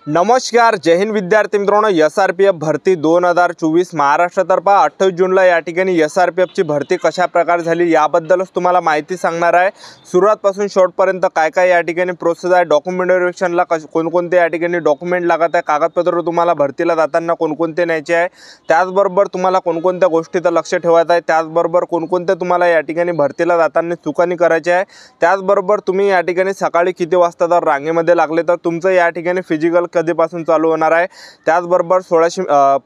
नमस्कार, जय हिंद विद्यार्थी मित्रांनो। SRPF भरती 2024 महाराष्ट्रातर्फे 28 जूनला या ठिकाणी SRPFची भरती कशा प्रकारे झाली याबद्दलच तुम्हाला माहिती सांगणार आहे। सुरुवातपासून शेवटपर्यंत काय काय या ठिकाणी प्रोसेस आहे, डॉक्युमेंट व्हेरिफिकेशनला कोणकोणते या ठिकाणी डॉक्युमेंट लागत आहे, कागदपत्र तुम्हाला भरतीला जाताना कोणकोणते न्यायचे आहे, त्याचबरोबर तुम्हाला कोणकोणत्या गोष्टीचं लक्ष ठेवायचं आहे, त्याचबरोबर कोणकोणते तुम्हाला या ठिकाणी भरतीला जाताना चुका नाही करायच्या आहे, त्याचबरोबर तुम्ही या ठिकाणी सकाळी किती वाजता जर रांगेमध्ये लागले तर तुमचं या ठिकाणी फिजिकल कधीपासून चालू होणार आहे, त्याचबरोबर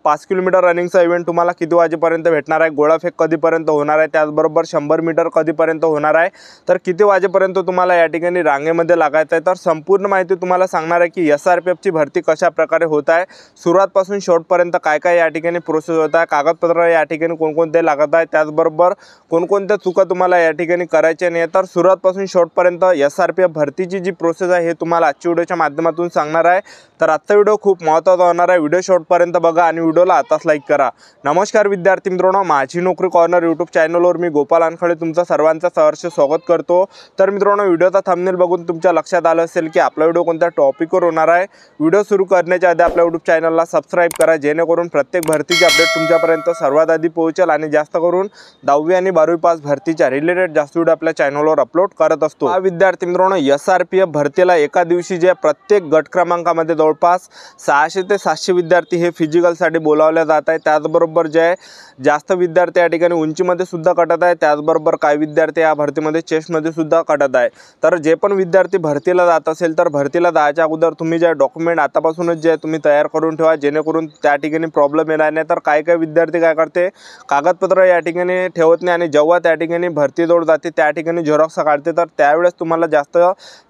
5 किलोमीटर रनिंगचा इव्हेंट तुम्हाला किती वाजेपर्यंत भेटणार आहे, गोळाफेक कधीपर्यंत होणार आहे, त्याचबरोबर 100 मीटर कधीपर्यंत होणार आहे, तर किती वाजेपर्यंत तुम्हाला या ठिकाणी रांगेमध्ये लागायचं आहे। तर संपूर्ण माहिती तुम्हाला सांगणार आहे की SRPFची भरती कशा प्रकारे होत आहे, सुरुवातपासून शेवटपर्यंत काय काय या ठिकाणी प्रोसेस होत आहे, कागदपत्र या ठिकाणी कोणकोणते लागत आहे, त्याचबरोबर कोणकोणत्या चुका तुम्हाला या ठिकाणी करायच्या नाही। तर सुरुवातपासून शेवटपर्यंत SRPF भरतीची जी प्रोसेस आहे हे तुम्हाला आजच्या व्हिडिओच्या माध्यमातून सांगणार आहे। तर आजचा व्हिडिओ खूप महत्त्वाचा होणार आहे, व्हिडिओ शेवटपर्यंत बघा आणि व्हिडिओला आताच लाईक करा। नमस्कार विद्यार्थी मित्रांनो, माझी नोकरी कॉर्नर यूट्यूब चॅनलवर मी गोपाल अनखळे तुमचं सर्वांचं सहर्ष स्वागत करतो। तर मित्रांनो, व्हिडिओचा थंबनेल बघून तुमच्या लक्षात आलं असेल की आपला व्हिडिओ कोणत्या टॉपिकवर होणार आहे। व्हिडिओ सुरू करण्याच्या आधी आपल्या यूट्यूब चॅनलला सबस्क्राइब करा, जेणेकरून प्रत्येक भरतीचे अपडेट तुमच्यापर्यंत सर्वात आधी पोहोचेल आणि जास्त करून 10वी आणि 12वी पास भरतीच्या रिलेटेड जास्त व्हिडिओ आपल्या चॅनलवर अपलोड करत असतो। विद्यार्थी मित्रांनो, SRPF भरतीला एका दिवशी जे प्रत्येक गट क्रमांकामध्ये जवळपास 600 ते 700 विद्यार्थी हे फिजिकलसाठी बोलावले जात आहे। त्याचबरोबर जे जास्त विद्यार्थी या ठिकाणी उंचीमध्ये सुद्धा कटत आहे, त्याचबरोबर काही विद्यार्थी या भरतीमध्ये चेस्टमध्ये सुद्धा कटत आहे। तर जे पण विद्यार्थी भरतीला जात असेल तर भरतीला जायच्या अगोदर तुम्ही जे डॉक्युमेंट आतापासूनच जे तुम्ही तयार करून ठेवा, जेणेकरून त्या ठिकाणी प्रॉब्लेम येणार नाही। तर काही काही विद्यार्थी काय करते, कागदपत्र या ठिकाणी ठेवत नाही आणि जेव्हा त्या ठिकाणी भरतीजवळ जाते त्या ठिकाणी झेरॉक्स काढते, तर त्यावेळेस तुम्हाला जास्त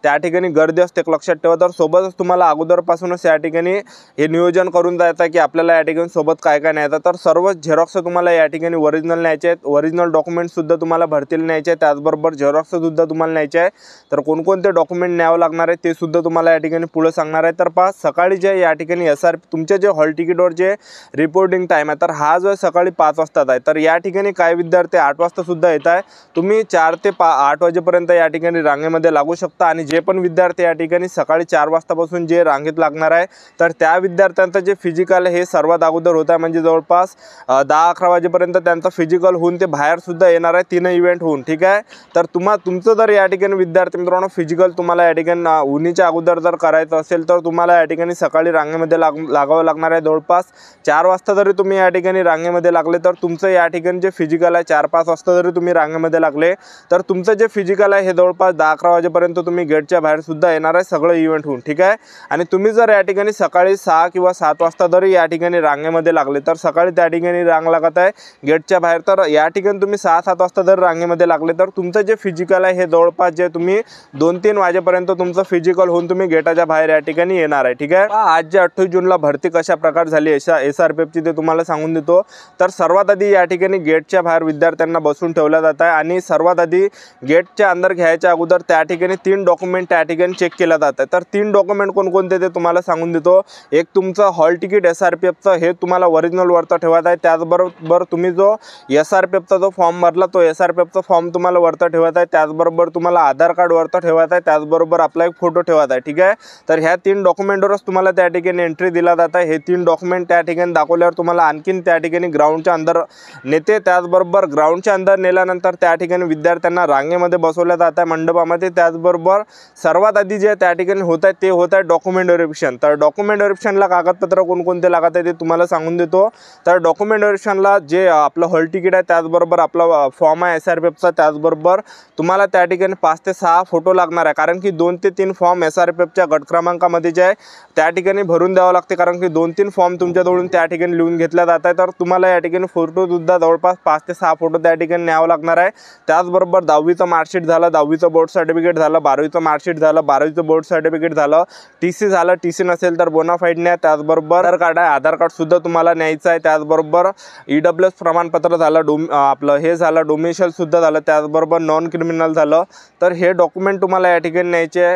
त्या ठिकाणी गर्दी असते, लक्षात ठेवा। तर सोबतच तुम्हाला अगोदरपासूनच या ठिकाणी हे नियोजन करून जायचं की आपल्याला या ठिकाणी सोबत काय काय न्यायचं। तर सर्व झेरॉक्स तुम्हाला या ठिकाणी ओरिजिनल न्यायचे आहेत, ओरिजिनल डॉक्युमेंट सुद्धा तुम्हाला भरतीला न्यायचे आहे, त्याचबरोबर झेरॉक्स सुद्धा तुम्हाला न्यायचे आहे। तर कोणकोणते डॉक्युमेंट न्यावं लागणार आहे ते सुद्धा तुम्हाला या ठिकाणी पुढे सांगणार आहे। तर पहा, सकाळी जे या ठिकाणी तुमच्या जे हॉल तिकीटवर जे रिपोर्टिंग टाइम आहे तर हा जो सकाळी 5 वाजता आहे। तर या ठिकाणी काही विद्यार्थी 8 वाजता सुद्धा येत आहे, तुम्ही 4 ते 8 वाजेपर्यंत या ठिकाणी रांगेमध्ये लागू शकता। आणि जे पण विद्यार्थी या ठिकाणी सकाळी 4 वाजतापासून जे रांगेत लागणार आहे तर त्या विद्यार्थ्यांचं जे फिजिकल हे सर्वात अगोदर होत आहे, म्हणजे जवळपास 10-11 वाजेपर्यंत त्यांचं फिजिकल होऊन ते बाहेर सुद्धा येणार आहे, 3 इव्हेंट होऊन, ठीक आहे। तर तुमचं जर या ठिकाणी विद्यार्थी मित्रांनो फिजिकल तुम्हाला या ठिकाणी उन्हीच्या अगोदर जर करायचं असेल तर तुम्हाला या ठिकाणी सकाळी रांगेमध्ये लागावं लागणार आहे। जवळपास 4 वाजता जरी तुम्ही या ठिकाणी रांगेमध्ये लागले तर तुमचं या ठिकाणी जे फिजिकल आहे 4-5 वाजता जरी तुम्ही रांगेमध्ये लागले तर तुमचं जे फिजिकल आहे हे जवळपास 10-11 वाजेपर्यंत तुम्ही गेटच्या बाहेर सुद्धा येणार आहे, सगळं इव्हेंट होऊन, ठीक आहे। आणि तुम्ही जर या ठिकाणी सकाळी 6 किंवा 7 वाजता जरी या ठिकाणी रांगेमध्ये लागले तर सकाळी त्या ठिकाणी रांग लागत आहे गेटच्या बाहेर, तर या ठिकाणी तुम्ही 6-7 वाजता जर रांगेमध्ये लागले तर तुमचं जे फिजिकल आहे हे जवळपास जे तुम्ही 2-3 वाजेपर्यंत तुमचं फिजिकल होऊन तुम्ही गेटाच्या बाहेर या ठिकाणी येणार आहे, ठीक आहे। आज जे 28 जूनला भरती कशा प्रकारे झाली SRPFची ते तुम्हाला सांगून देतो। तर सर्वात आधी या ठिकाणी गेटच्या बाहेर विद्यार्थ्यांना बसून ठेवलं जात आहे आणि सर्वात आधी गेटच्या अंदर घ्यायच्या अगोदर त्या ठिकाणी 3 डॉक्युमेंट त्या ठिकाणी चेक केलं जात आहे। तर 3 डॉक्युमेंट कोणकोणते ते तुम्हाला सांगून देतो। एक तुमचं हॉल तिकीट SRPFचं हे तुम्हाला ओरिजिनल वरतं ठेवायचं आहे, त्याचबरोबर तुम्ही जो SRPFचा जो फॉर्म भरला तो SRPFचा फॉर्म तुम्हाला वरतं ठेवायचा आहे, त्याचबरोबर तुम्हाला आधार कार्ड वरतं ठेवायचं आहे, त्याचबरोबर आपला एक फोटो ठेवायचा आहे, ठीक आहे। तर ह्या 3 डॉक्युमेंटवरच तुम्हाला त्या ठिकाणी एंट्री दिला जात आहे। हे 3 डॉक्युमेंट त्या ठिकाणी दाखवल्यावर तुम्हाला आणखीन त्या ठिकाणी ग्राउंडच्या अंदर नेते, त्याचबरोबर ग्राउंडच्या अंदर नेल्यानंतर त्या ठिकाणी विद्यार्थ्यांना रांगेमध्ये बसवलं जात आहे मंडपामध्ये। त्याचबरोबर सर्वात आधी जे त्या ठिकाणी होत आहे ते होत आहे डॉक्युमेंट व्हेरिफिकेशन। तर डॉक्युमेंट व्हेरिफिकेशनला कागदपत्र कोणकोणते लागत आहे ते तुम्हाला सांगून देतो। तर डॉक्युमेंट व्हेरिफिकेशनला जे आपलं हॉल तिकीट आहे, त्याचबरोबर आपला फॉर्म आहे SRPFचा, त्याचबरोबर तुम्हाला त्या ठिकाणी 5 ते 6 फोटो लागणार आहे, कारण की 2 ते 3 फॉर्म SRPFच्या गट क्रमांकामध्ये जे आहे त्या ठिकाणी भरून द्यावं लागते, कारण की 2-3 फॉर्म तुमच्याजवळून त्या ठिकाणी लिहून घेतला जात आहे। तर तुम्हाला या ठिकाणी फोटो सुद्धा जवळपास 5 ते 6 फोटो त्या ठिकाणी न्यावं लागणार आहे। त्याचबरोबर 10वीचं मार्कशीट झालं, 10वीचं बोर्ड सर्टिफिकेट झालं, 12वीचं मार्कशीट झालं, 12वीचं बोर्ड सर्टिफिकेट झालं, TC झालं, TC नसेल तर बोनाफाईड न्या, त्याचबरोबर आधार कार्ड आहे, आधार कार्ड सुद्धा तुम्हाला न्यायचं आहे, त्याचबरोबर EWS प्रमाणपत्र झालं, आपलं हे झालं, डोमिसाईल सुद्धा झालं, त्याचबरोबर नॉन क्रिमिनल झालं। तर हे डॉक्युमेंट तुम्हाला या ठिकाणी न्यायचे,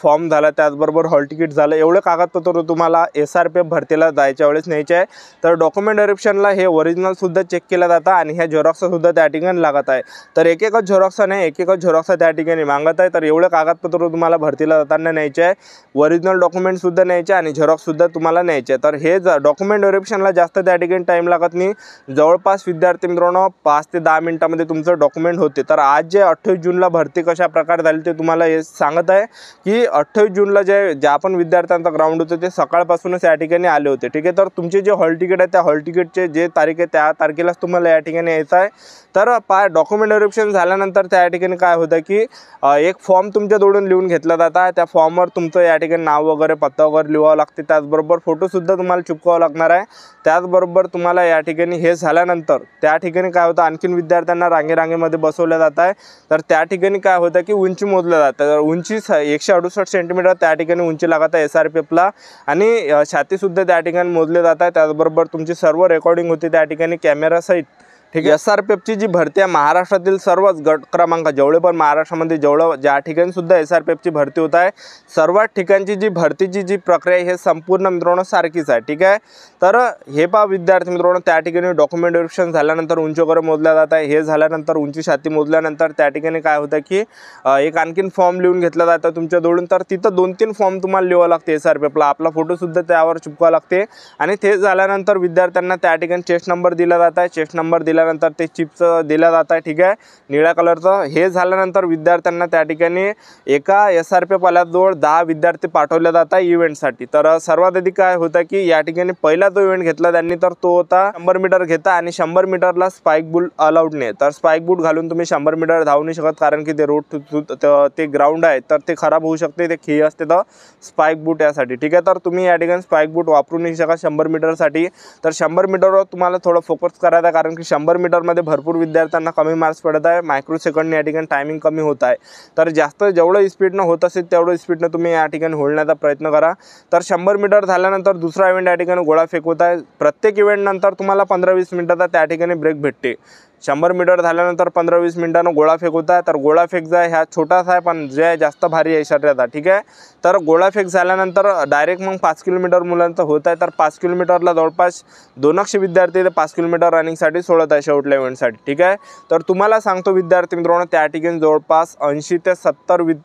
फॉर्म झाला, त्याचबरोबर हॉल तिकीट झालं, एवढे कागदपत्र तुम्हाला SRPF भरतीला जायच्या वेळेस न्यायचे आहे। तर डॉक्युमेंट व्हेरिफिकेशनला हे ओरिजिनल सुद्धा चेक केलं जातं आणि ह्या झेरॉक्स सुद्धा त्या ठिकाणी लागत आहे। तर एक झेरॉक्स नाही, एक झेरॉक्स त्या ठिकाणी मागत आहे। तर एवढे कागदपत्र तुम्हाला भरतीला जाताना न्यायचे आहे। ओरिजिनल डॉक्युमेंट्स सुद्धा न्यायचे आणि झेरॉक्स सुद्धा तुम्हाला न्यायचे। तर हे डॉक्युमेंट व्हेरिफिकेशनला जास्त त्या ठिकाणी टाईम लागत नाही, जवळपास विद्यार्थी मित्रांनो 5 ते 10 मिनिटांमध्ये तुमचं डॉक्युमेंट होते। तर आज जे 28 जूनला भरती कशा प्रकारे झाली ते तुम्हाला हे सांगत आहे की 28 जूनला ज्या पण विद्यार्थ्यांचा ग्राउंड होतं ते सकाळपासूनच या ठिकाणी आले होते, ठीक आहे। तर तुमचे जे हॉल तिकीट आहे त्या हॉल तिकीटचे जे तारीख आहे त्या तारखेलाच तुम्हाला या ठिकाणी यायचं आहे। तर डॉक्युमेंट व्हेरिफिकेशन झाल्यानंतर त्या ठिकाणी काय होतं की एक फॉर्म तुमच्याकडून लिहून घेतला जाता, त्या फॉर्मवर तुमचं या ठिकाणी नाव वगैरे पत्ता वगैरे लिहावं लागते, त्याचबरोबर फोटोसुद्धा तुम्हाला चिपकावं लागणार आहे। त्याचबरोबर तुम्हाला या ठिकाणी हे झाल्यानंतर त्या ठिकाणी काय होतं आणखीन विद्यार्थ्यांना रांगेमध्ये बसवलं जात आहे। तर त्या ठिकाणी काय होतं की उंची मोजलं जातं, तर उंची 168 सेंटीमीटर त्या ठिकाणी उंची लागत आहे SRPFला आणि छातीसुद्धा त्या ठिकाणी मोजले जात आहे। त्याचबरोबर तुमची सर्व रेकॉर्डिंग होती त्या ठिकाणी कॅमेरासहित, ठीक आहे। SRPFची जी भरती आहे महाराष्ट्रातील सर्वच गट क्रमांक जेवढे पण महाराष्ट्रामध्ये ज्या ठिकाणी सुद्धा SRPFची भरती होत आहे सर्वात ठिकाणची जी भरतीची जी प्रक्रिया हे संपूर्ण मित्रांनो सारखीच आहे, ठीक आहे। तर हे पहा विद्यार्थी मित्रांनो त्या ठिकाणी डॉक्युमेंट व्हेरिफिकेशन झाल्यानंतर उंची वगैरे मोजल्या जात आहे, हे झाल्यानंतर उंची छाती मोजल्यानंतर त्या ठिकाणी काय होतं की एक आणखीन फॉर्म लिहून घेतला जातं तुमच्याजवळून, तर तिथं 2-3 फॉर्म तुम्हाला लिहावं लागते SRPFला, आपला फोटोसुद्धा त्यावर चिपकावा लागते आणि ते झाल्यानंतर विद्यार्थ्यांना त्या ठिकाणी चेस्ट नंबर दिला जात आहे, चेस्ट नंबर दिल्यानंतर ते चिपचं दिला जात आहे, ठीक आहे, निळ्या कलरचं। हे झाल्यानंतर विद्यार्थ्यांना त्या ठिकाणी एका SRPF वाल्याजवळ 10 विद्यार्थी पाठवले जातात इव्हेंटसाठी। तर सर्वात आधी काय होतं की या ठिकाणी पहिला जो इव्हेंट घेतला त्यांनी तर तो होता 100 मीटर घेता आणि 100 मीटरला स्पाइक बूट अलाउड नाही, तर स्पाइक बूट घालून तुम्ही 100 मीटर धावू नाही शकत, कारण की ते रोड ते ग्राउंड आहे तर ते खराब होऊ शकते, ते खी असते तर स्पाइक बूट यासाठी, ठीक आहे। तर तुम्ही या ठिकाणी स्पाइक बूट वापरू नाही शकत 100 मीटरसाठी। तर 100 मीटरवर तुम्हाला थोडं फोकस करायचं आहे, कारण की 100 मीटरमध्ये भरपूर विद्यार्थ्यांना कमी मार्क्स पडत आहे, मायक्रो सेकंड या ठिकाणी टायमिंग कमी होत आहे। तर जास्त जेवढं स्पीडनं होत असेल तेवढं स्पीडनं तुम्ही या ठिकाणी होण्याचा प्रयत्न करा। तर 100 मीटर झाल्यानंतर दुसरा इव्हेंट या ठिकाणी गोळाफेक होत आहे, प्रत्येक इव्हेंटनंतर तुम्हाला 15-20 मिनिटाचा त्या ठिकाणी ब्रेक भेटते। 100 मीटर झाल्यानंतर 15-20 मिनिटांनं गोळाफेक होत आहे, तर गोळाफेक जो आहे ह्या छोटासा आहे पण जे आहे जास्त भारी आहे शरीराचा, ठीक आहे। तर गोळाफेक झाल्यानंतर डायरेक्ट मग 5 किलोमीटर मुलांचं होत आहे, तर 5 किलोमीटरला जवळपास 200 विद्यार्थी ते 5 किलोमीटर रनिंगसाठी सोडत आहे शेवटल्या इव्हेंटसाठी, ठीक आहे। तर तुम्हाला सांगतो विद्यार्थी मित्रांनो त्या ठिकाणी जवळपास 80 ते 70%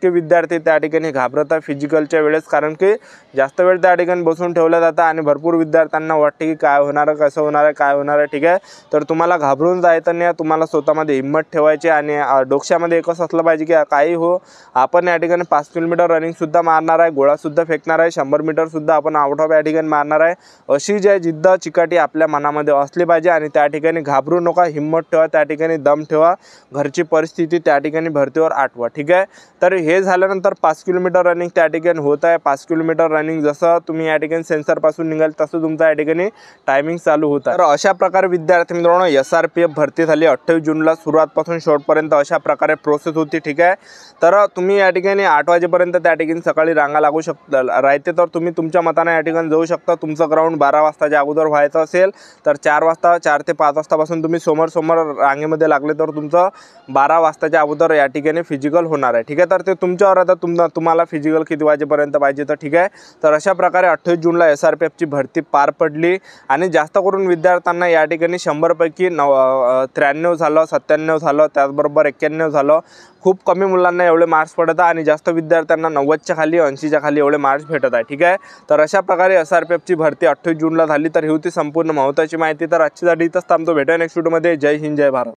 विद्यार्थी त्या ठिकाणी घाबरत आहे फिजिकलच्या वेळेस, कारण की जास्त वेळ त्या ठिकाणी बसून ठेवलं जातं आणि भरपूर विद्यार्थ्यांना वाटते की काय होणार आहे, कसं होणार आहे, काय होणार आहे, ठीक आहे। तर तुम्हाला घाबरून जायचं नाही, तुम्हाला स्वतःमध्ये हिंमत ठेवायची आणि डोक्यामध्ये एकच असलं पाहिजे की काही हो आपण या ठिकाणी 5 किलोमीटर रनिंगसुद्धा मारणार आहे, गोळासुद्धा फेकणार आहे, 100 मीटरसुद्धा आपण आउट ऑफ या ठिकाणी मारणार आहे, अशी जी जिद्द चिकाटी आपल्या मनामध्ये असली पाहिजे आणि त्या ठिकाणी घाबरू नका, हिंमत ठेवा, त्या ठिकाणी दम ठेवा, घरची परिस्थिती त्या ठिकाणी भरतीवर आठवा, ठीक आहे। तर हे झाल्यानंतर 5 किलोमीटर रनिंग त्या ठिकाणी होत आहे। 5 किलोमीटर रनिंग जसं तुम्ही या ठिकाणी सेन्सरपासून निघाल तसं तुमचं या ठिकाणी टायमिंग चालू होत आहे। तर अशा प्रकारे विद्यार्थी मित्रांनो SRPF भरती झाली 28 जूनला, सुरुवातपासून शेवटपर्यंत अशा प्रकारे प्रोसेस होती, ठीक आहे। तर तुम्ही या ठिकाणी 8 वाजेपर्यंत त्या ठिकाणी सकाळी रांगा लागू राहते, तर तुम्ही तुमच्या मताने या ठिकाणी जाऊ शकता। तुमचं ग्राउंड 12 वाजताच्या अगोदर व्हायचं असेल तर 4 ते 5 वाजतापासून तुम्ही समोर रांगेमध्ये लागले तर तुमचं 12 वाजताच्या अगोदर या ठिकाणी फिजिकल होणार आहे, ठीक आहे। तर ते तुमच्यावर आता तुम्हाला फिजिकल किती वाजेपर्यंत पाहिजे तर, ठीक आहे। तर अशा प्रकारे 28 जूनला SRPFची भरती पार पडली आणि जास्त करून विद्यार्थ्यांना या ठिकाणी 100 पैकी 93 झालं, 97 झालं, त्याचबरोबर 91 झालं। खूप कमी मुलांना एवढे मार्क्स पडत आहे आणि जास्त विद्यार्थ्यांना 90च्या खाली 80च्या खाली एवढे मार्क्स भेटत आहे, ठीक आहे। तर अशा प्रकारे SRPFची भरती 28 जूनला झाली। तर ही होती संपूर्ण महत्त्वाची माहिती। तर आजच्यासाठी इथंच थांबतो, भेटूया नेक्स्ट व्हिडिओमध्ये। जय हिंद, जय भारत।